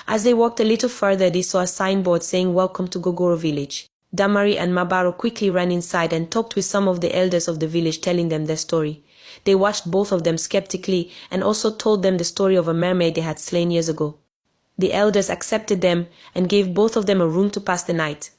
As they walked a little further, they saw a signboard saying "Welcome to Gogoro village." Damari and Mabaro quickly ran inside and talked with some of the elders of the village, telling them their story. They watched both of them skeptically and also told them the story of a mermaid they had slain years ago. The elders accepted them and gave both of them a room to pass the night.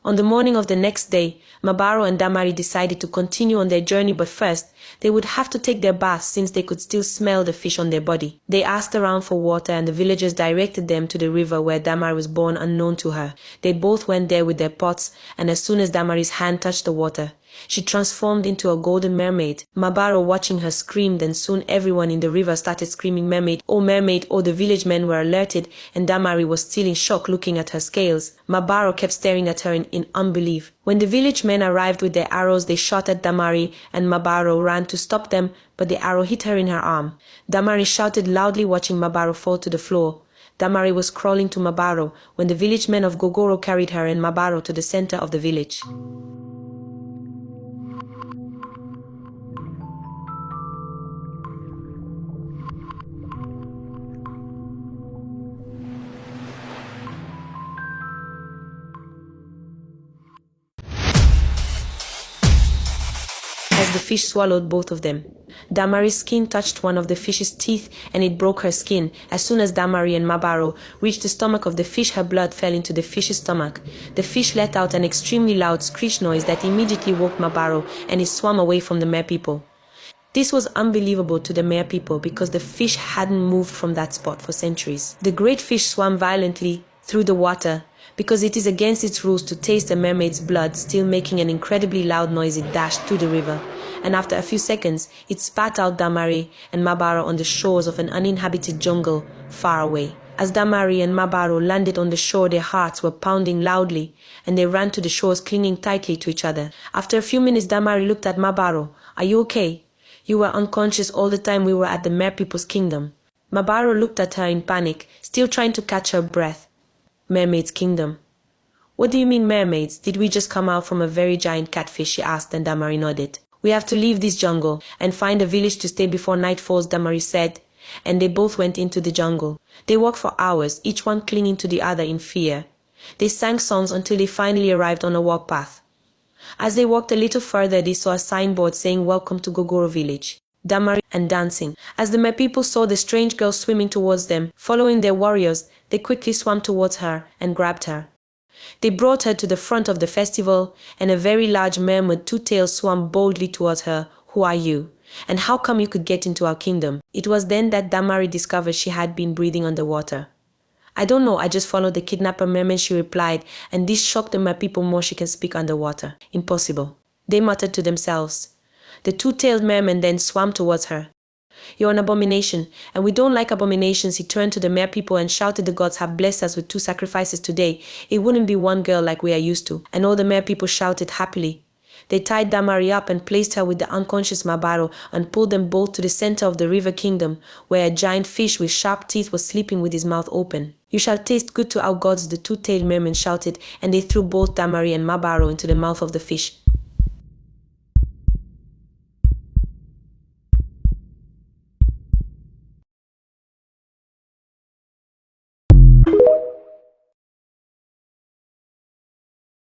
On the morning of the next day, Mabaro and Damari decided to continue on their journey, but first, they would have to take their baths since they could still smell the fish on their body. They asked around for water and the villagers directed them to the river where Damari was born unknown to her. They both went there with their pots, and as soon as Damari's hand touched the water, she transformed into a golden mermaid. Mabaro, watching her, screamed, and soon everyone in the river started screaming "Mermaid, oh mermaid, oh!" The village men were alerted, and Damari was still in shock looking at her scales. Mabaro kept staring at her in unbelief. When the village men arrived with their arrows, they shot at Damari, and Mabaro ran to stop them, but the arrow hit her in her arm. Damari shouted loudly, watching Mabaro fall to the floor. Damari was crawling to Mabaro when the village men of Gogoro carried her and Mabaro to the center of the village. As the fish swallowed both of them, Damari's skin touched one of the fish's teeth and it broke her skin. As soon as Damari and Mabaro reached the stomach of the fish, her blood fell into the fish's stomach. The fish let out an extremely loud screech noise that immediately woke Mabaro, and he swam away from the mer people. This was unbelievable to the mer people because the fish hadn't moved from that spot for centuries. The great fish swam violently through the water because it is against its rules to taste a mermaid's blood. Still making an incredibly loud noise, it dashed through the river, and after a few seconds, it spat out Damari and Mabaro on the shores of an uninhabited jungle far away. As Damari and Mabaro landed on the shore, their hearts were pounding loudly, and they ran to the shores, clinging tightly to each other. After a few minutes, Damari looked at Mabaro. "Are you okay? You were unconscious all the time we were at the mer people's kingdom." Mabaro looked at her in panic, still trying to catch her breath. "Mermaid's kingdom? What do you mean mermaids? Did we just come out from a very giant catfish?" she asked, and Damari nodded. "We have to leave this jungle and find a village to stay before night falls," Damari said, and they both went into the jungle. They walked for hours, each one clinging to the other in fear. They sang songs until they finally arrived on a walk path. As they walked a little further, they saw a signboard saying "Welcome to Gogoro village." Damari and dancing. As the mer people saw the strange girl swimming towards them, following their warriors, they quickly swam towards her and grabbed her. They brought her to the front of the festival, and a very large mer with two tails swam boldly towards her. "Who are you? And how come you could get into our kingdom?" It was then that Damari discovered she had been breathing underwater. "I don't know, I just followed the kidnapper merman," she replied, and this shocked the mer people more. "She can speak underwater. Impossible," they muttered to themselves. The two-tailed merman then swam towards her. "You're an abomination, and we don't like abominations." He turned to the mer people and shouted, "The gods have blessed us with 2 sacrifices today. It wouldn't be one girl like we are used to." And all the mer people shouted happily. They tied Damari up and placed her with the unconscious Mabaro and pulled them both to the center of the river kingdom, where a giant fish with sharp teeth was sleeping with his mouth open. "You shall taste good to our gods," the two-tailed merman shouted, and they threw both Damari and Mabaro into the mouth of the fish.